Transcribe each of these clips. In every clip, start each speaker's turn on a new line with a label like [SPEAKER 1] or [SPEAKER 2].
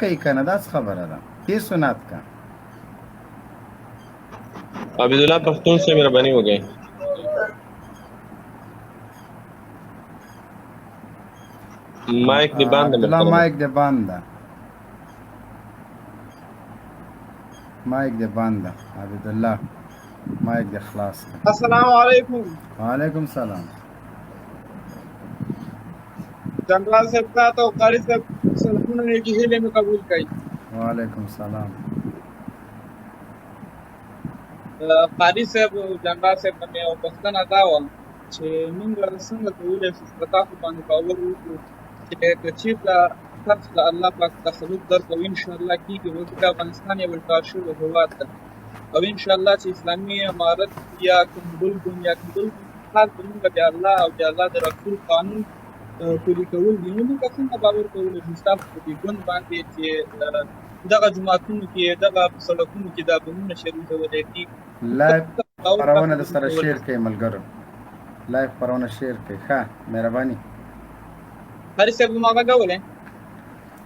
[SPEAKER 1] کوي کنه دا څه خبره ده کې سنت کا
[SPEAKER 2] عبداللہ پختون سے مہربانی ہو گئی مائک دی باندې
[SPEAKER 1] عبدالله
[SPEAKER 2] محترم
[SPEAKER 1] مایک دې بند ده مایک دې بند ده عبدالله مایک دې خلاص ده
[SPEAKER 3] السلام علیکم
[SPEAKER 1] وعلیکم سلام
[SPEAKER 3] جنرال صاحب کا تو قاری صاحب سلامونه نیکی هیله مې قبول کړئ
[SPEAKER 1] وعلیکم سلام
[SPEAKER 3] قاری صاحب جنرال صاحب ته مې یو پوښتنه دا وه چې موږ څنګه کولی شو په تاسو باندې باور وکړو چې که چېرته تاسو له الله پاک تسلط درکړو انشاءالله کېږي ځکه افغانستان یو ولټار شوی هېواد ده او انشاءالله چې اسلامي امارت یا کوم بل ګوند یا کوم بل حال به موږ د الله او د الله د رسول قانون پلي کول دي نو موږ څنګه باور کولی شو ستاسو په دې ګوند باندې چې دغه جوماتونو کې دغه سړکونو کې دا بمونه شریکولی کېږي
[SPEAKER 1] لایف خپرونه در سره شیر کوي ملګرو لایف خپرونه شیر کوي ښه مهرباني
[SPEAKER 3] قاری صاحب ما غږولی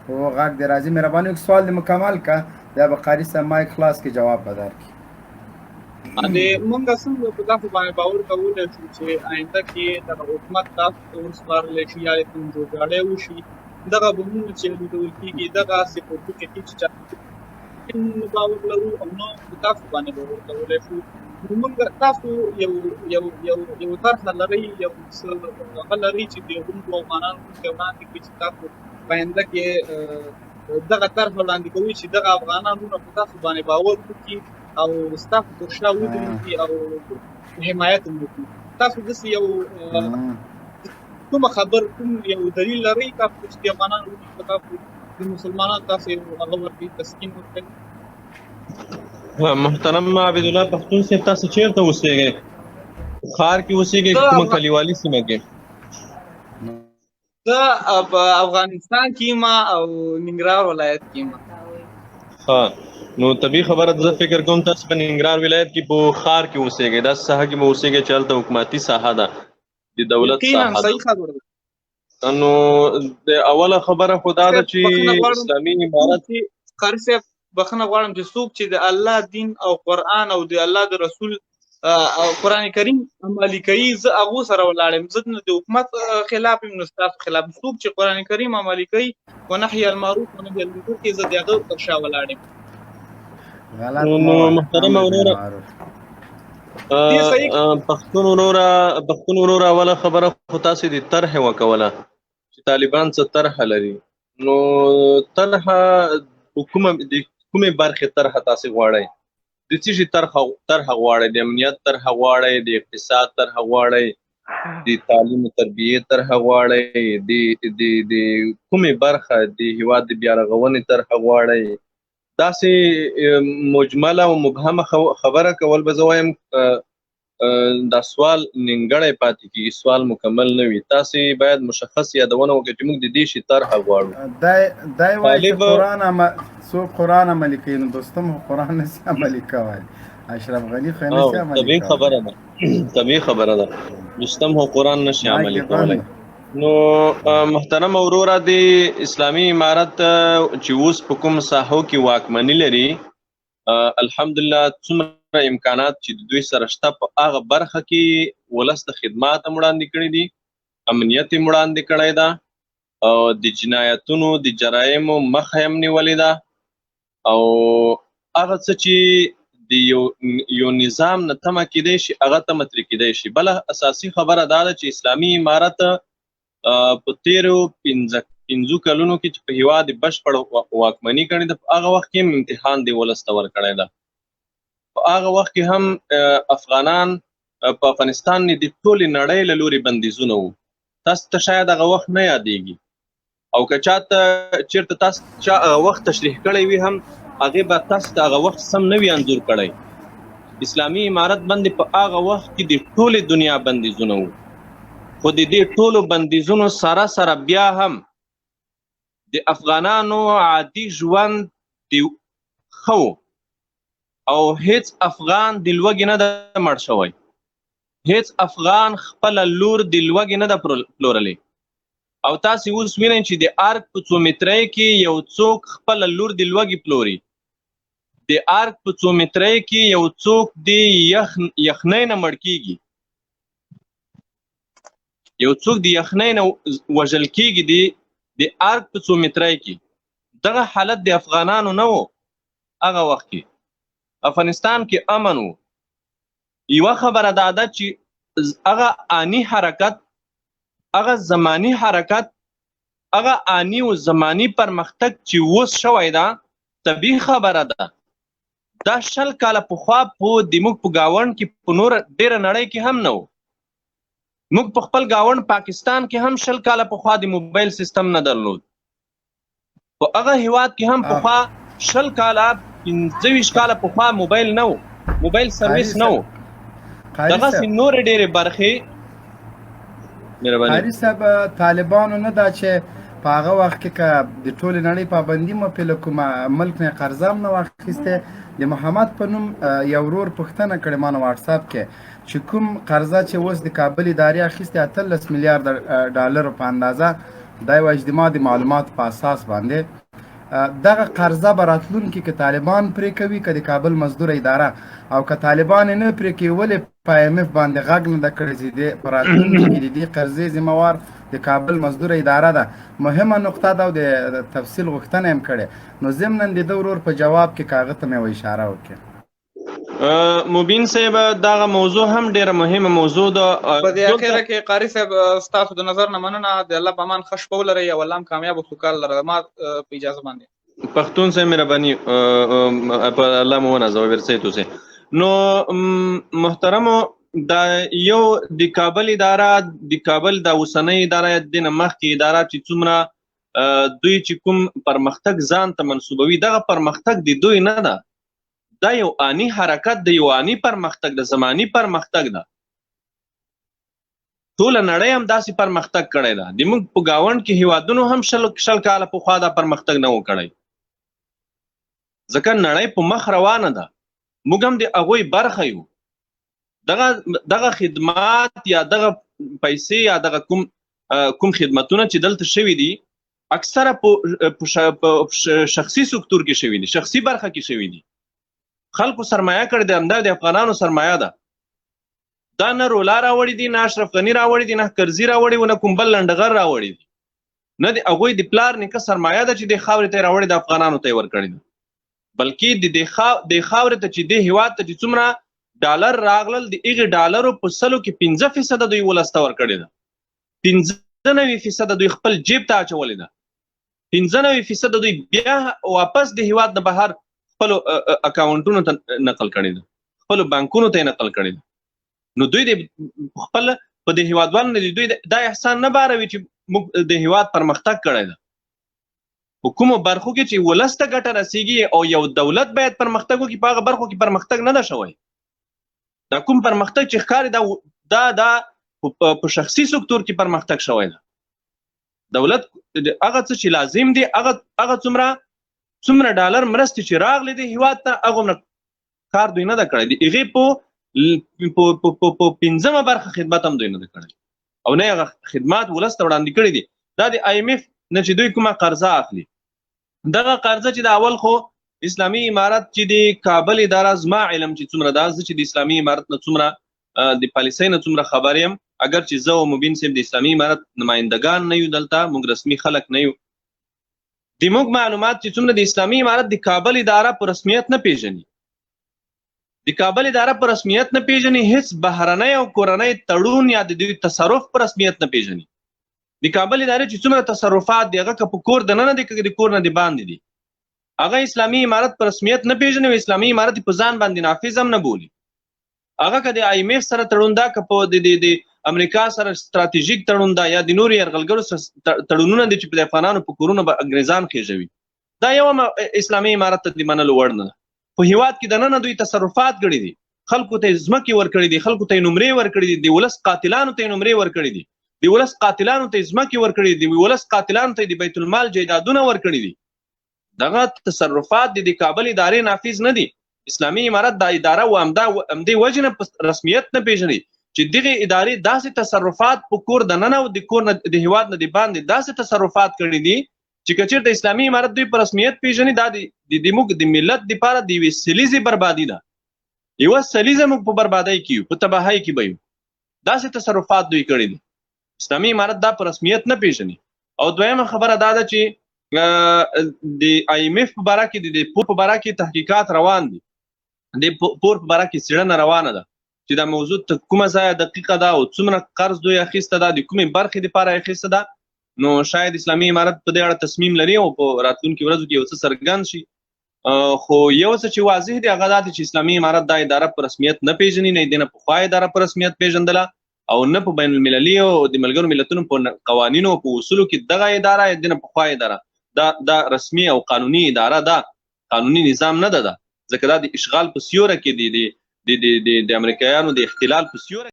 [SPEAKER 1] هو غږ دې راځي مهرباني وکړه سوال دې مکمل کا دا به قاري صاحب مایک خلاص کې جواب به درکړي
[SPEAKER 3] موږ څنګه په تاسو باندې باور کولی شو چې آینده کې دغه حکومت تاسو ته ورسپارلی شي یا کوم جوړجاړی وشي دغه بمونه چې لیدول کېږي دغسې په ټوکې کې چې چا موږ باور لرو او نه په تاسو باندې باور کولی شو نو موږ تاسو یو طرحه لرئ یو څه هغه لرئ چې د هغومو افغانانو ته وړاندې کړي چې تاسو په آینده کې دغه طرحه وړاندې کوئ چې دغه افغانان په تاسو باندې باور وکړي او ستاسو تر شا ودرېږي او حمایت هم وکړي تاسو داسې یو کومه خبر کوم یو دلیل لرئ تاسو چې د افغانانو په تاسو د مسلمانانو تاسو یو هغه ورکړي تسکین ورکړي
[SPEAKER 2] محترم عبداللہ پختون سے تاسو چیرته اوسېږئ ښار کې اوسېږئ کومه کلیوالي سیمه کې
[SPEAKER 3] زه په افغانستان کې یم او ننګرهار ولایت کې یم
[SPEAKER 2] ها نو طبیعي خبره زه فکر کوم تاسو په ننګرهار ولایت کې په ښار کې اوسېږئ داسې ساحه کې به اوسېږئ چې هلته حکومتي ساحه ده د دولت ساحه ده نو د اوله خبره خو دا ده چې اسلامي امارت
[SPEAKER 3] قاري صاحب بخښنه غواړم چې څوک چې د الله دین او قرآن او د الله د رسول او قرآن کریم عملي کوي زه هغو سره ولاړ یم زه نه د حکومت خلاف یم نه ستاسو خلاف څوک چې قرآن کریم عملي کوي ونهي المعروف ونهي المنکر کې زه د هغه تر شا ولاړ یم
[SPEAKER 2] نو محترم وروره پښتون وروره اوله خبره خو تاسې د طرحې وکوله چې طالبان څه طرحه لري نو طرحه کومې برخې طرحه تاسې غواړئ د څه شي طرحه غواړئ د امنیت طرحه غواړئ د اقتصاد طرحه غواړئ د تعلیم و تربیې طرحه غواړئ د کومې برخه د هېواد د بیا رغونې طرحه غواړئ داسې مجمله او مبهمه خبره کول به زه وایم دا سوال نیمګړی پاتې کېږي سوال مکمل نه وي تاسې باید مشخص یادونه وکړئ چې موږ د دې شي طرحه غواړو
[SPEAKER 1] دی وایي چې څوک قرآن عملي کوي نو دوستم قرآن نشي عملي کولی اشرف غني خو نشي عملي کولی
[SPEAKER 2] طبیعي خبره ده دوستم هو قرآن نشي عملي کولی نو محترم وروره د اسلامي امارت چې اوس په کوم ساحو کې واکمني لري الحمدلله څومره امکانات چې د دوی سره شته په هغه برخه کې ولس ته خدمات هم وړاندې کړي دي امنیت هم وړاندې کړی ده او د جنایتونو د جرایمو مخه هم نیولې ده او هغه څه چې د یو نظام نه تمه کېدی شي هغه تمه ترې کېدی شي بله اساسي خبره دا ده چې اسلامي امارت په تیرو پنځو کلونو کې چې په هېواد یې بشپړ واکمني کړې ده په هغه وخت کې هم امتحان دی ولس ته ورکړی ده په هغه وخت کې هم افغانان په افغانستان د ټولې نړۍ له لورې بندیزونه وو تاسو ته شاید هغه وخت نه یادېږي او که چاته چېرته تاسو چا هغه وخت تشریح کړی وي هم هغې به تاسو ته هغه وخت سم نه وي انځور کړی اسلامي امارت باندې په هغه وخت کې د ټولې دنیا بندیزونه وو خو د دې ټولو بندیزونو سره سره بیا هم د افغانانو عادي ژوند د ښه او هیڅ افغان د لوږې نه ده مړ شوی هیڅ افغان خپله لور د لوږې نه ده پلورلی او تاسو اوس وینئ چې د ارګ په 100 مترۍ کې یو څوک خپل لور د لوږې پلوري، د ارګ په 100 مترۍ کې یو څوک د یخنۍ نه مړ کیږي، یو څوک د یخنۍ نه وژل کیږي د ارګ په 100 مترۍ کې. دغه حالت د افغانانو نه و هغه وخت کې. افغانستان کې امن و. یوه خبره دا ده چې هغه آنی حرکت، هغه زمانی حرکت، هغه آنی و زمانی پرمختګ چې اوس شوی ده طبیعي خبره ده. دا 100 کاله پخوا د موږ په ګاونډ کې په نور ډېره نړۍ کې هم نه و. موږ په خپل ګاونډ پاکستان کې هم 100 کاله پخوا د موبایل سیستم نه درلود. په هغه هیواد کې هم پخوا 100 کاله 25 کاله پخوا موبایل نه و، موبایل سرویس نه و. دغسې نورې ډېرې برخې
[SPEAKER 1] حارث صاحب طالبانو نه دا چې په هغه وخت کې که د ټولې نړۍ پابندي مو پې له کومه ملک نه قرضه هم نه واخیستې، د محمد په نوم یو ورور پوښتنه کړې ما نه واټساپ کې چې کوم قرضه چې اوس د کابل ادارې اخیستې 18 میلیارډ ډالرو په اندازه، دا یوه اجتماع د معلوماتو په اساس باندې دغه قرضه به راتلونکي که طالبان پرې کوي که د کابل مزدور اداره، او که طالبان نه پرې کوي ولې په IMF باندې غږ نه ده کړی چې په راتلونکي کې د دې قرضې ذمهوار د کابل مزدور اداره ده. مهمه نقطه ده او د تفصیل غوښتنه هم کړې. نو ضمنا د ده ورور په جواب کې که هغه ته مې یوه اشاره وکړې.
[SPEAKER 2] مبین صاحب دغه موضوع هم ډیره مهمه موضوع ده.
[SPEAKER 3] په دې اخیره کې قاری صاحب ستاسو د نظر نه مننه، د الله په امان ښه شپه ولرئ او الله هم کامیاب او سوکال لره. ما په اجازه باندې
[SPEAKER 2] پښتون صاحب مهرباني په الله مو ونازوي ورسې توسه. نو محترمو دا یو د کابل اداره، د کابل د اوسنۍ اداره د نه مخکې اداره چې څومره دوی چې کوم پرمختګ ځان ته منسوبوي، دغه پرمختګ د دوی نه ده، دا یو آنی حرکت د یو آنی پرمختګ د زمانی پرمختګ ده. ټوله نړۍ هم داسې پرمختګ کړی ده. د موږ په ګاونډ کې هیوادونو هم 100 کاله پخوا دا پرمختګ نه و کړی، ځکه نړۍ په مخ روانه ده، موږ هم د هغوی برخه یو. دغه خدمات یا دغه پیسې یا دغه کوم خدمتونه چې دلته شوي دي اکثره په شخصي سکتور کې شوي دي، شخصي برخه کې شوي دي. خلکو سرمایه کړې ده، همدا د افغانانو سرمایه ده. دا نه رولا راوړي دي، نه اشرف غني راوړي دي، نه کرزي راوړي و، نه کوم بل لنډغر راوړي دي، نه د هغوی د پلار نیکه سرمایه ده چې د خاورې ته یې راوړې د افغانانو ته یې ورکړې ده، بلکې د خاورې ته چې د هیواد ته چې څومره ډالر راغلل، د هغې ډالرو په 100 کې 15% دوی ولس ته ورکړې ده، 95% دوی خپل جیب ته اچولې ده، 95% دوی بیا واپس د هیواد نه بهر خپل اکاونټونو ته نقل کړي ده، خپل بانکونو ته نقل کړي ده. نو دوی د خپل په د هیوادوالو نه دوی دا احسان نه باروي چې موږ د هیواد پرمختګ کړی ده. په کومو برخو کې چې ولس ته ګټه رسیږي او یو دولت باید پرمختګ وکړي، په هغه برخو کې پرمختګ نه ده شوی. دا کوم پرمختګ چې ښکاري دا په شخصي سکتور کې پرمختګ شوی ده. دولت هغه څه چې لازم دي، هغه څومره ډالر مرستې چې راغلي دي هیواد ته، هغومره کار دوی نه ده کړی. د هغې په 5مه برخه خدمت هم دوی نه ده کړی او نه هغه خدمات ولس ته وړاندې کړي دي. دا د IMF نه چې دوی کومه قرضه اخلي، دغه قرضه چې د اول خو اسلامي امارت چې د کابل اداره زما علم چې څومره ده، زه چې د اسلامي امارت نه څومره د پالیسۍ نه څومره خبر یم، اگر چې زه او مبین صاحب د اسلامي امارت نمایندگان نه یو، دلته موږ رسمي خلک نه یو، د موږ معلومات چې څومره د اسلامي امارت د کابل اداره په رسمیت نه پیژني، د کابل اداره په رسمیت نه پیژني، هیڅ بهرنی او کورنی تړون یا د دوی تصرف په رسمیت نه پیژني. د کابل ادارې چې څومره تصرفات دي، هغه که په کور دننه دي که د کور نه د باندې دي، هغه اسلامي امارت په رسمیت نه پیژني او اسلامي امارت په ځان باندې نافذ هم نه بولي. هغه که د IMF سره تړون ده، که په د امریکا سره ستراتیژیک تړون ده، یا د نورو یرغلګرو سره تړونونه دي چې په افغانانو په کورونو به انګریزان خېژوي، دا یو اسلامي امارت ته د منلو وړ نه ده. په هیواد کې دننه دوی تصرفات کړي دي، خلکو ته ځمکې ورکړي دي، خلکو ته نمرې ورکړي دي، د ولس قاتلانو ته نمرې ورکړي دي، د ولس قاتلانو ته ځمکې ورکړي دي، د ولس قاتلانو ته د بیت المال جایدادونه ورکړي دي. دغه تصرفات د کابل ادارې نافذ نه دي. اسلامي امارت دا اداره و همدې وجې نه په رسمیت نه پیژني چې دغه ادارې داسې تصرفات په کور د نن او د کور نه د هیواد نه د باندې داسې تصرفات کړي دي چې کچیر د اسلامي امارت دوی په رسمیت پیژني دا د موږ د ملت لپاره د یوې سلیزې بربادي ده. یوه سلیزه موږ په بربادۍ کې یو، په تباهۍ کې به یو. داسې تصرفات دوی کړي دي. اسلامي امارت دا په رسمیت نه پیژني. او دویمه خبره دا ده چې د IMF په باره کې د پور په باره کې تحقیقات روان دي. د پور په باره کې څېړنه روانه ده چې دا موضوع کومه ځایه دقیقه ده او څومره قرض دوی اخیسته ده، د کومې برخې دپاره اخیسته ده. نو شاید اسلامي امارت په دې اړه تصمیم لري او په راتلونکي ورځو کې یو څه څرګند شي. خو یو څه چې واضح دی هغه دا دی چې اسلامي امارت دا اداره په رسمیت نه پیژني، نه یې دې نه پخوا اداره په رسمیت پیژندله او نه په بین المللي او د ملګرو ملتونو په قوانینو او په اصولو کې دغه اداره یې دې نه پخوا اداره دا رسمي او قانوني اداره ده، قانوني نظام نه ده. ځکه دا د اشغال په سیوره کې د امریکایانو د احتلال په سیوره